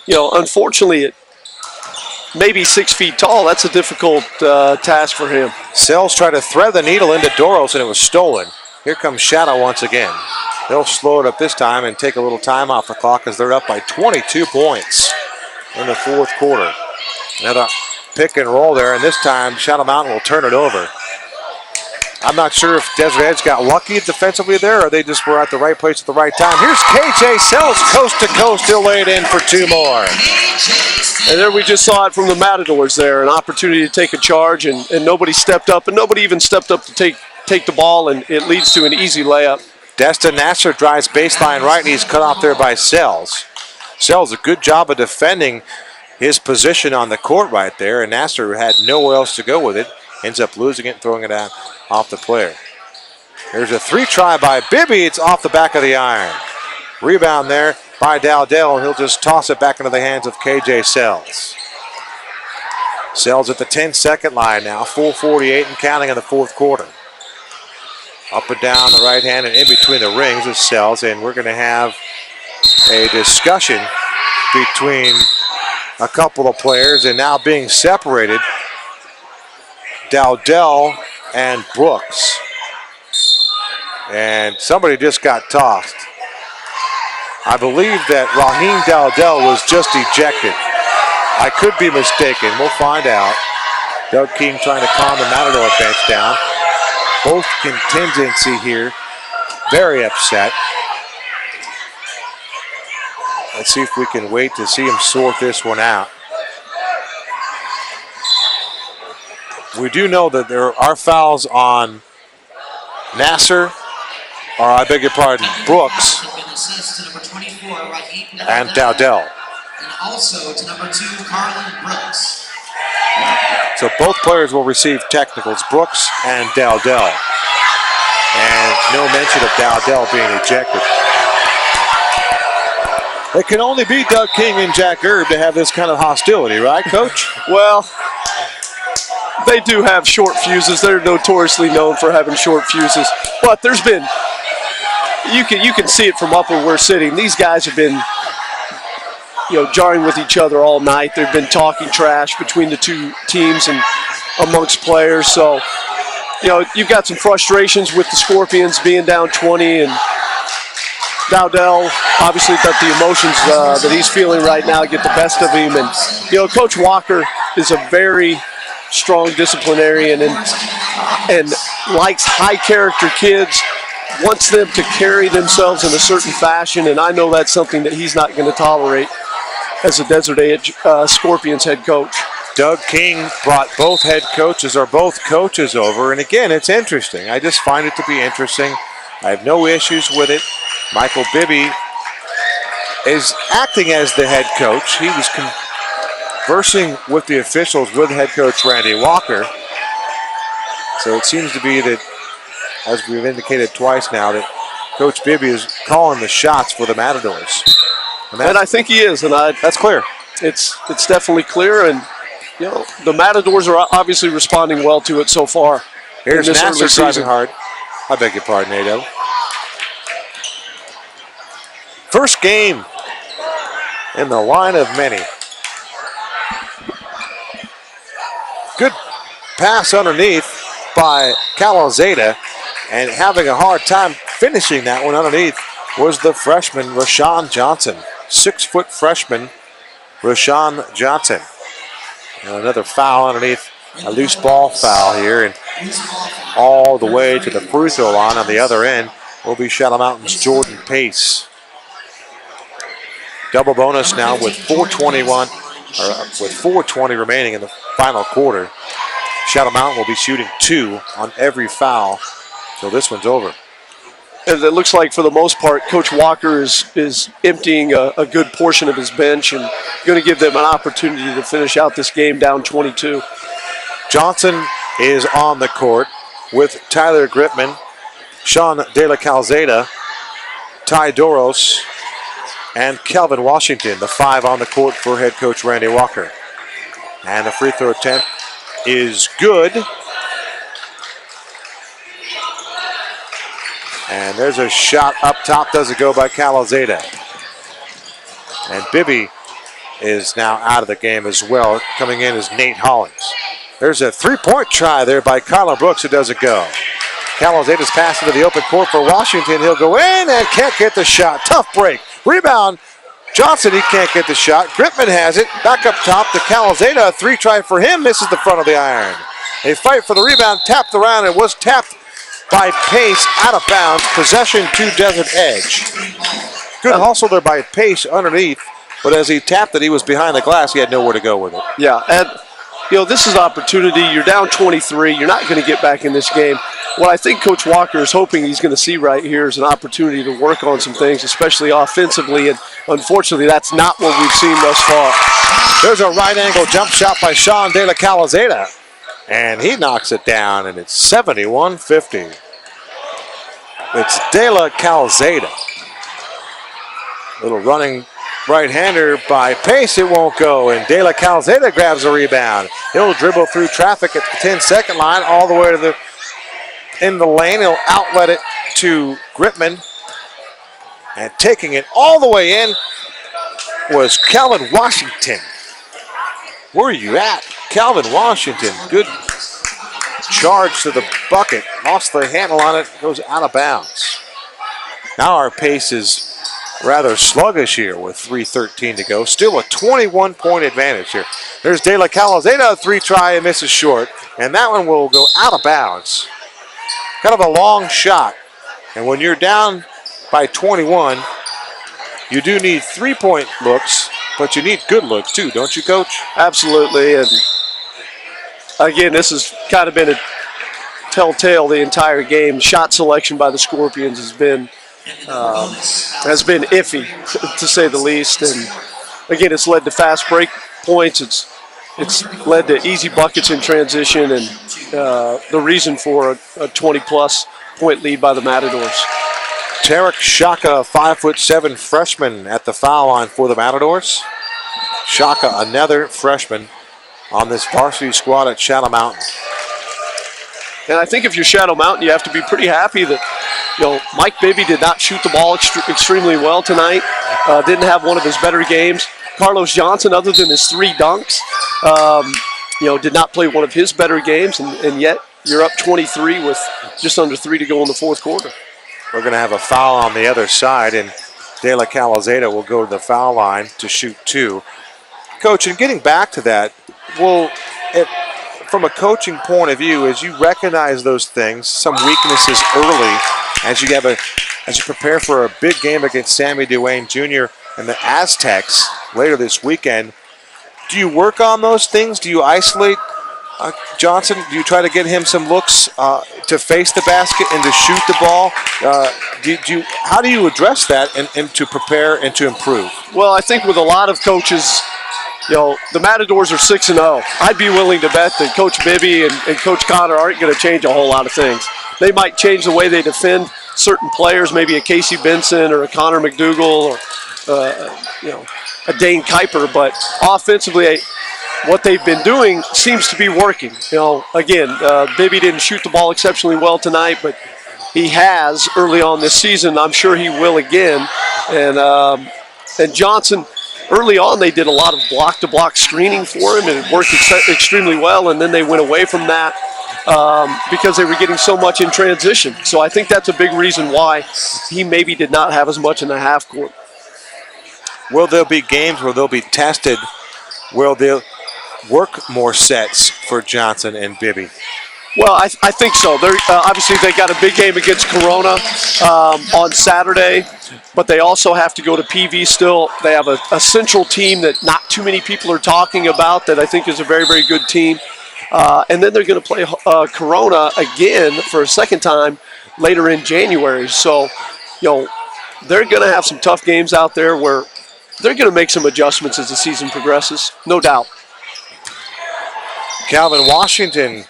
unfortunately it maybe 6 feet tall. That's a difficult task for him. Sells tried to thread the needle into Doros, and it was stolen. Here comes Shadow once again. They'll slow it up this time and take a little time off the clock as they're up by 22 points in the 4th quarter. Another pick and roll there, and this time Shadow Mountain will turn it over. I'm not sure if Desert Edge got lucky defensively there, or they just were at the right place at the right time. Here's KJ Sells, coast to coast. He'll lay it in for 2 more. And there we just saw it from the Matadors there, an opportunity to take a charge, and nobody stepped up, and nobody even stepped up to take the ball, and it leads to an easy layup. Destin Nasser drives baseline right, and he's cut off there by Sells. Sells a good job of defending his position on the court right there, and Nasser had nowhere else to go with it. Ends up losing it and throwing it out off the player. There's a 3-try by Bibby. It's off the back of the iron. Rebound there by Dowdell, and he'll just toss it back into the hands of KJ Sells. Sells at the 10-second line now, 4:48 and counting in the fourth quarter. Up and down the right hand and in between the rings is Sells, and we're going to have a discussion between a couple of players, and now being separated, Dowdell and Brooks. And somebody just got tossed. I believe that Raheem Dowdell was just ejected. I could be mistaken. We'll find out. Doug King trying to calm the Matador bench down. Both contingency here. Very upset. Let's see if we can wait to see him sort this one out. We do know that there are fouls on Nasser, or I beg your pardon, Brooks, and Dowdell. And also to number 2, Carlin Brooks. So both players will receive technicals, Brooks and Dowdell. And no mention of Dowdell being ejected. It can only be Doug King and Jack Erb to have this kind of hostility, right, Coach? Well, they do have short fuses. They're notoriously known for having short fuses. But there's been, you can see it from up where we're sitting. These guys have been, jarring with each other all night. They've been talking trash between the two teams and amongst players. So, you've got some frustrations with the Scorpions being down 20, and Dowdell obviously got the emotions that he's feeling right now get the best of him. And, Coach Walker is a very strong disciplinarian and likes high-character kids, wants them to carry themselves in a certain fashion, and I know that's something that he's not going to tolerate as a Desert Edge Scorpions head coach. Doug King brought both head coaches or both coaches over, and again, it's interesting. I just find it to be interesting. I have no issues with it. Michael Bibby is acting as the head coach. He was conversing with the officials with head coach Randy Walker. So it seems to be that, as we've indicated twice now, that Coach Bibby is calling the shots for the Matadors. And I think he is, and that's clear. It's definitely clear, and the Matadors are obviously responding well to it so far. Here's Nasser driving hard. I beg your pardon, Nato. First game in the line of many. Good pass underneath by Calzada, and having a hard time finishing that one underneath was the freshman Rashawn Johnson. 6-foot freshman Rashawn Johnson. And another foul underneath, a loose ball foul here, and all the way to the free throw line on the other end will be Shadow Mountain's Jordan Pace. Double bonus now with 4:20 remaining in the final quarter. Shadow Mountain will be shooting 2 on every foul, so this one's over. And it looks like, for the most part, Coach Walker is emptying a good portion of his bench and going to give them an opportunity to finish out this game down 22. Johnson is on the court with Tyler Gripman, Sean De La Calzada, Ty Doros, and Kelvin Washington, the 5 on the court for head coach Randy Walker. And the free throw attempt is good. And there's a shot up top, doesn't go by Calzada. And Bibby is now out of the game as well. Coming in is Nate Hollins. There's a 3-point try there by Carlin Brooks. It doesn't go. Calzada's pass into the open court for Washington. He'll go in and can't get the shot. Tough break. Rebound. Johnson, he can't get the shot. Gripman has it. Back up top to Calzada. A 3-try for him. Misses the front of the iron. A fight for the rebound. Tapped around and was tapped by Pace out of bounds. Possession to Desert Edge. Good hustle there by Pace underneath, but as he tapped it, he was behind the glass. He had nowhere to go with it. Yeah, and this is an opportunity. You're down 23. You're not going to get back in this game. What I think Coach Walker is hoping he's going to see right here is an opportunity to work on some things, especially offensively, and unfortunately that's not what we've seen thus far. There's a right angle jump shot by Sean De La Calzada, and he knocks it down, and it's 71-50. It's De La Calzada. Little running right-hander by Pace, it won't go, and De La Calzada grabs a rebound. He'll dribble through traffic at the 10-second line all the way to the in the lane. He'll outlet it to Gripman, and taking it all the way in was Calvin Washington. Where are you at? Calvin Washington, good charge to the bucket, lost the handle on it, goes out of bounds. Now our pace is rather sluggish here with 3:13 to go. Still a 21-point advantage here. There's De La Calzada, 3-try and misses short, and that one will go out of bounds. Kind of a long shot, and when you're down by 21, you do need 3-point looks, but you need good looks too, don't you, Coach? Absolutely, and again, this has kind of been a telltale the entire game. Shot selection by the Scorpions has been iffy, to say the least. And again, it's led to fast break points. It's led to easy buckets in transition, and the reason for a 20-plus point lead by the Matadors. Tarek Shaka, 5'7" freshman at the foul line for the Matadors. Shaka, another freshman on this varsity squad at Shadow Mountain. And I think if you're Shadow Mountain, you have to be pretty happy that Mike Bibby did not shoot the ball extremely well tonight. Didn't have one of his better games. Carlos Johnson, other than his 3 dunks, did not play one of his better games, and yet you're up 23 with just under 3 to go in the fourth quarter. We're going to have a foul on the other side, and De La Calzada will go to the foul line to shoot 2. Coach, and getting back to that, from a coaching point of view, as you recognize those things, some weaknesses early, as you prepare for a big game against Sammy Duane Jr. and the Aztecs later this weekend, do you work on those things? Do you isolate Johnson? Do you try to get him some looks to face the basket and to shoot the ball? How do you address that and to prepare and to improve? Well, I think with a lot of coaches, the Matadors are 6-0. I'd be willing to bet that Coach Bibby and Coach Connor aren't going to change a whole lot of things. They might change the way they defend certain players, maybe a Casey Benson or a Connor McDougal or a Dane Kuiper, but offensively, what they've been doing seems to be working. Again, Bibby didn't shoot the ball exceptionally well tonight, but he has early on this season. I'm sure he will again. And Johnson, early on, they did a lot of block-to-block screening for him, and it worked extremely well, and then they went away from that because they were getting so much in transition. So I think that's a big reason why he maybe did not have as much in the half court. Will there be games where they'll be tested, where they'll work more sets for Johnson and Bibby? Well, I think so. Obviously, they got a big game against Corona on Saturday, but they also have to go to PV still. They have a central team that not too many people are talking about that I think is a very, very good team. And then they're going to play Corona again for a second time later in January. So, they're going to have some tough games out there where they're going to make some adjustments as the season progresses, no doubt. Calvin Washington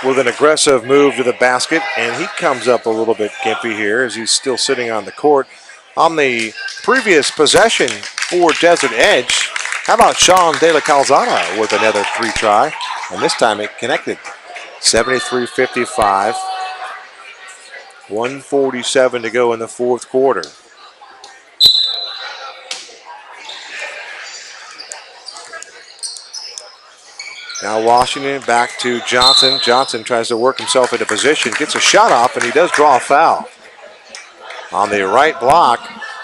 with an aggressive move to the basket, and he comes up a little bit gimpy here as he's still sitting on the court. On the previous possession for Desert Edge, how about Sean De La Calzada with another 3-try, and this time it connected. 73-55, 1:47 to go in the fourth quarter. Now Washington back to Johnson. Johnson tries to work himself into position, gets a shot off, and he does draw a foul. On the right block,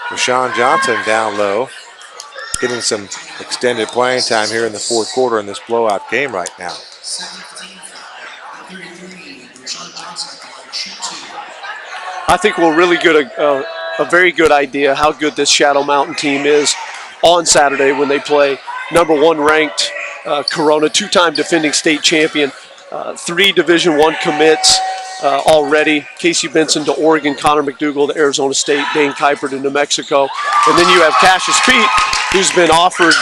Rashawn Johnson down low, getting some extended playing time here in the fourth quarter in this blowout game right now. I think we'll really get a very good idea how good this Shadow Mountain team is on Saturday when they play number 1 ranked Corona, two-time defending state champion, 3 Division I commits already. Casey Benson to Oregon, Connor McDougal to Arizona State, Dane Kuiper to New Mexico. And then you have Cassius Pete, who's been offered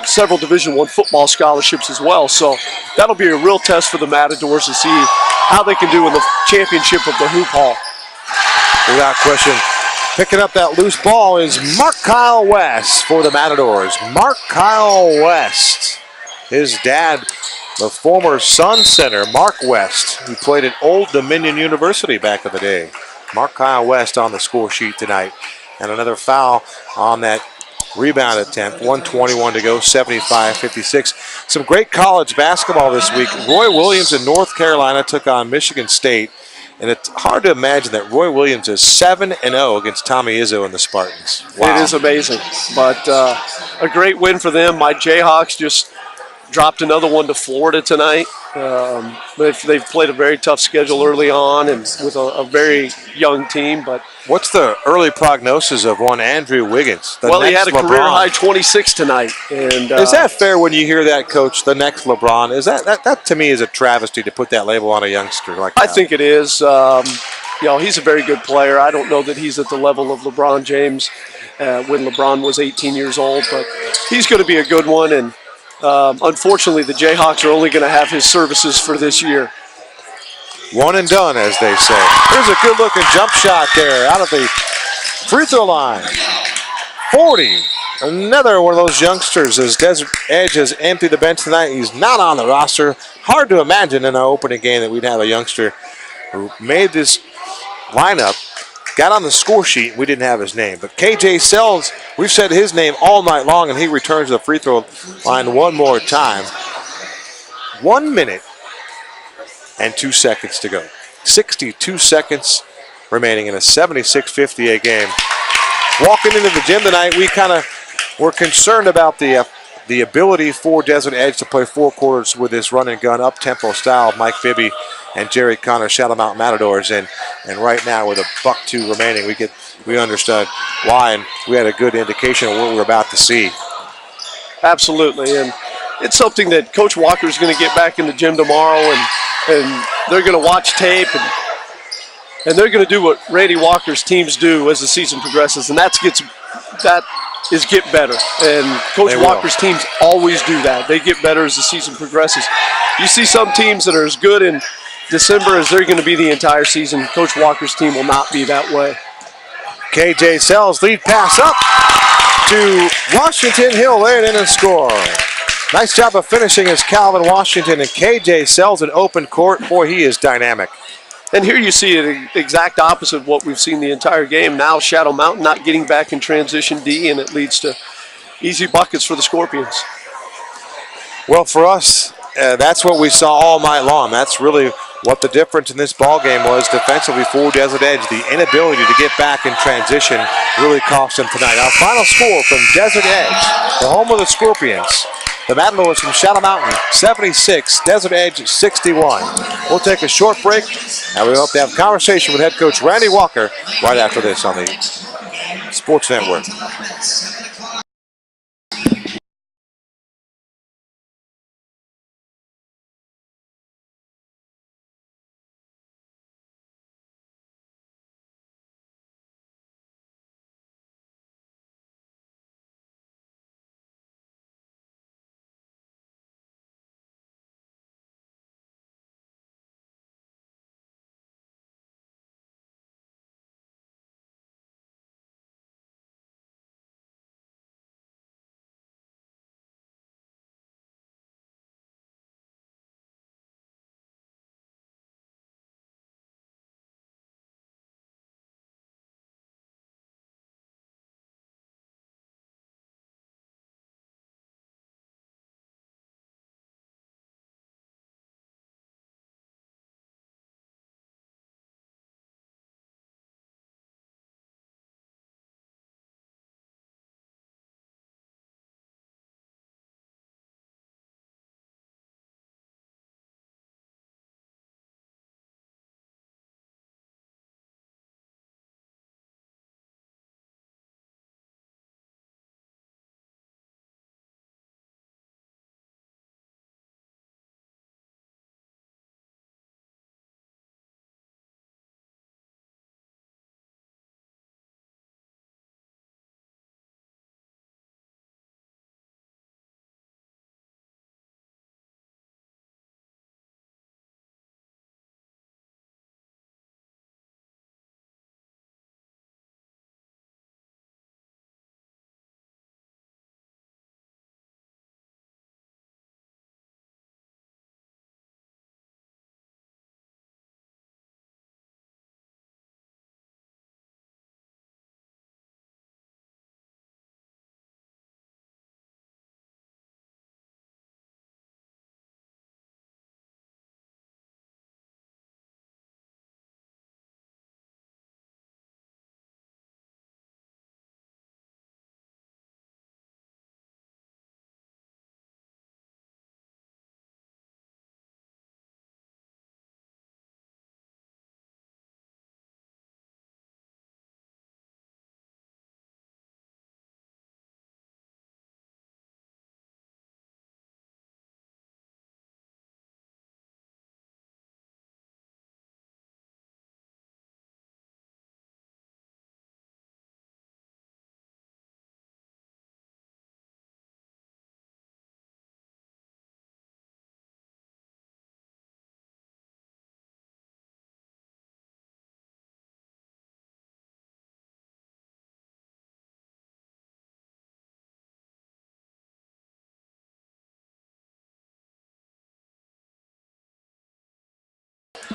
several Division I football scholarships as well. So that'll be a real test for the Matadors to see how they can do in the championship of the Hoop Hall. Without question. Picking up that loose ball is Mark Kyle West for the Matadors. Mark Kyle West. His dad, the former Sun Center, Mark West, who played at Old Dominion University back in the day. Mark Kyle West on the score sheet tonight. And another foul on that rebound attempt. 1:21 to go, 75-56. Some great college basketball this week. Roy Williams in North Carolina took on Michigan State. And it's hard to imagine that Roy Williams is 7-0 against Tommy Izzo and the Spartans. Wow. It is amazing, but a great win for them. My Jayhawks just dropped another one to Florida tonight. They've played a very tough schedule early on and with a very young team. But what's the early prognosis of one Andrew Wiggins? Well, he had a career-high 26 tonight. And is that fair when you hear that, Coach? The next LeBron? Is that to me is a travesty to put that label on a youngster like that? I think it is. He's a very good player. I don't know that he's at the level of LeBron James when LeBron was 18 years old, but he's going to be a good one. And unfortunately, the Jayhawks are only going to have his services for this year. One and done, as they say. Here's a good-looking jump shot there out of the free throw line. 40. Another one of those youngsters as Desert Edge has emptied the bench tonight. He's not on the roster. Hard to imagine in our opening game that we'd have a youngster who made this lineup, got on the score sheet. We didn't have his name. But KJ Sells, we've said his name all night long, and he returns to the free throw line one more time. 1 minute and 2 seconds to go. 62 seconds remaining in a 76-58 game. Walking into the gym tonight, we kind of were concerned about the ability for Desert Edge to play 4 quarters with this run and gun up-tempo style of Mike Bibby and Jerry Connor, Shadow Mountain Matadors. And right now with a $1-2 remaining, we understood why, and we had a good indication of what we were about to see. Absolutely, and it's something that Coach Walker is going to get back in the gym tomorrow, and they're going to watch tape, and they're going to do what Randy Walker's teams do as the season progresses, and that is get better. And Coach Walker's teams always do that. They get better as the season progresses. You see some teams that are as good in December as they're going to be the entire season. Coach Walker's team will not be that way. KJ Sells, lead pass up to Washington. He'll lay it in and score. Nice job of finishing as Calvin Washington, and KJ Sells an open court. Boy, he is dynamic. And here you see an exact opposite of what we've seen the entire game. Now Shadow Mountain not getting back in transition D, and it leads to easy buckets for the Scorpions. Well, for us, that's what we saw all night long. That's really what the difference in this ball game was defensively for Desert Edge. The inability to get back in transition really cost them tonight. Our final score from Desert Edge, the home of the Scorpions. The Matadors from Shadow Mountain, 76, Desert Edge, 61. We'll take a short break, and we hope to have a conversation with head coach Randy Walker right after this on the Sports Network.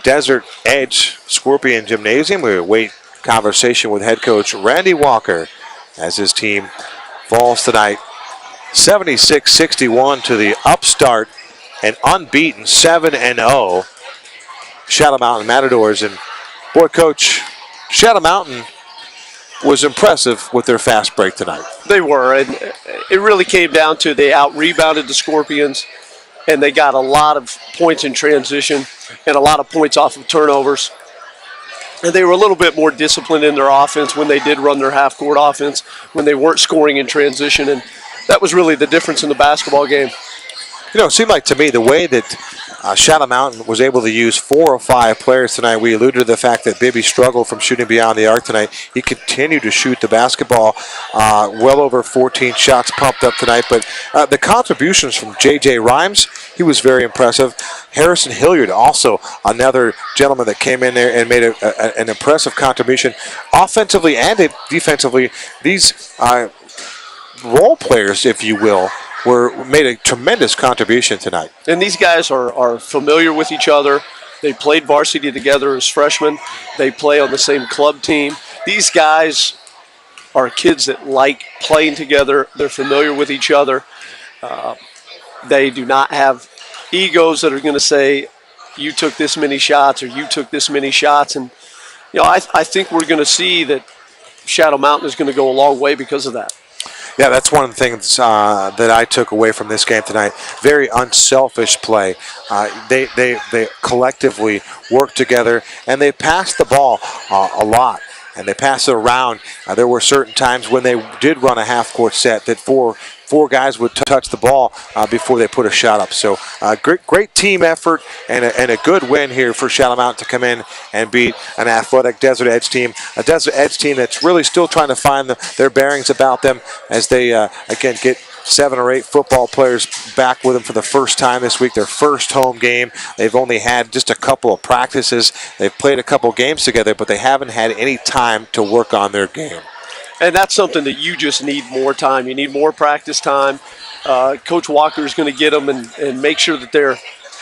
Desert Edge Scorpion Gymnasium. We await conversation with head coach Randy Walker as his team falls tonight 76-61 to the upstart and unbeaten 7-0 Shadow Mountain Matadors. And boy, Coach, Shadow Mountain was impressive with their fast break tonight. They were, and it really came down to they out-rebounded the Scorpions, and they got a lot of points in transition and a lot of points off of turnovers. And they were a little bit more disciplined in their offense when they did run their half-court offense, when they weren't scoring in transition, and that was really the difference in the basketball game. You know, it seemed like to me the way that Shadow Mountain was able to use 4 or 5 players tonight. We alluded to the fact that Bibby struggled from shooting beyond the arc tonight. He continued to shoot the basketball, well over 14 shots pumped up tonight. But the contributions from J.J. Rhymes, he was very impressive. Harrison Hilliard, also another gentleman that came in there and made an impressive contribution offensively and defensively. These role players, if you will, made a tremendous contribution tonight. And these guys are familiar with each other. They played varsity together as freshmen. They play on the same club team. These guys are kids that like playing together. They're familiar with each other. They do not have egos that are going to say, you took this many shots or you took this many shots. And, you know, I think we're going to see that Shadow Mountain is going to go a long way because of that. Yeah, that's one of the things that I took away from this game tonight. Very unselfish play. They collectively worked together, and they passed the ball a lot, and they passed it around. There were certain times when they did run a half-court set that four guys would touch the ball before they put a shot up. So great team effort and a good win here for Shadow Mountain to come in and beat an athletic Desert Edge team. A Desert Edge team that's really still trying to find their bearings about them as they, again, get 7 or 8 football players back with them for the first time this week, their first home game. They've only had just a couple of practices. They've played a couple games together, but they haven't had any time to work on their game. And that's something that you just need more time. You need more practice time. Coach Walker is going to get them and make sure that they're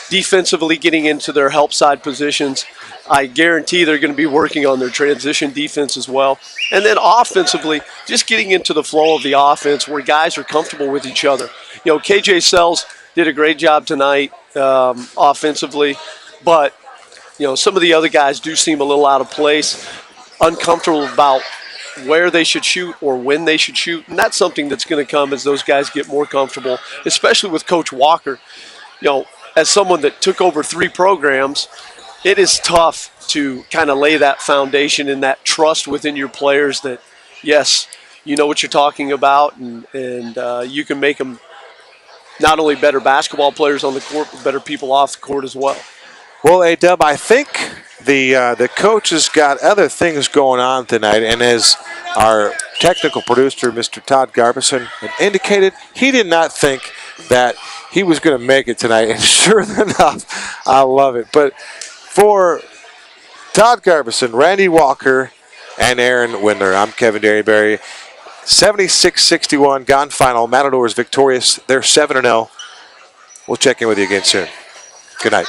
defensively getting into their help side positions. I guarantee they're going to be working on their transition defense as well. And then offensively, just getting into the flow of the offense where guys are comfortable with each other. You know, KJ Sells did a great job tonight offensively, but, you know, some of the other guys do seem a little out of place, uncomfortable about where they should shoot or when they should shoot. And that's something that's going to come as those guys get more comfortable, especially with Coach Walker. You know, as someone that took over 3 programs, it is tough to kind of lay that foundation and that trust within your players that, yes, you know what you're talking about, and you can make them not only better basketball players on the court, but better people off the court as well. Well, A-Dub, I think the coach has got other things going on tonight, and as our technical producer, Mr. Todd Garbison, indicated, he did not think that he was going to make it tonight, and sure enough, I love it. But for Todd Garbison, Randy Walker, and Aaron Windler, I'm Kevin Derryberry. 76-61, gone final. Matadors victorious. They're 7-0. We'll check in with you again soon. Good night.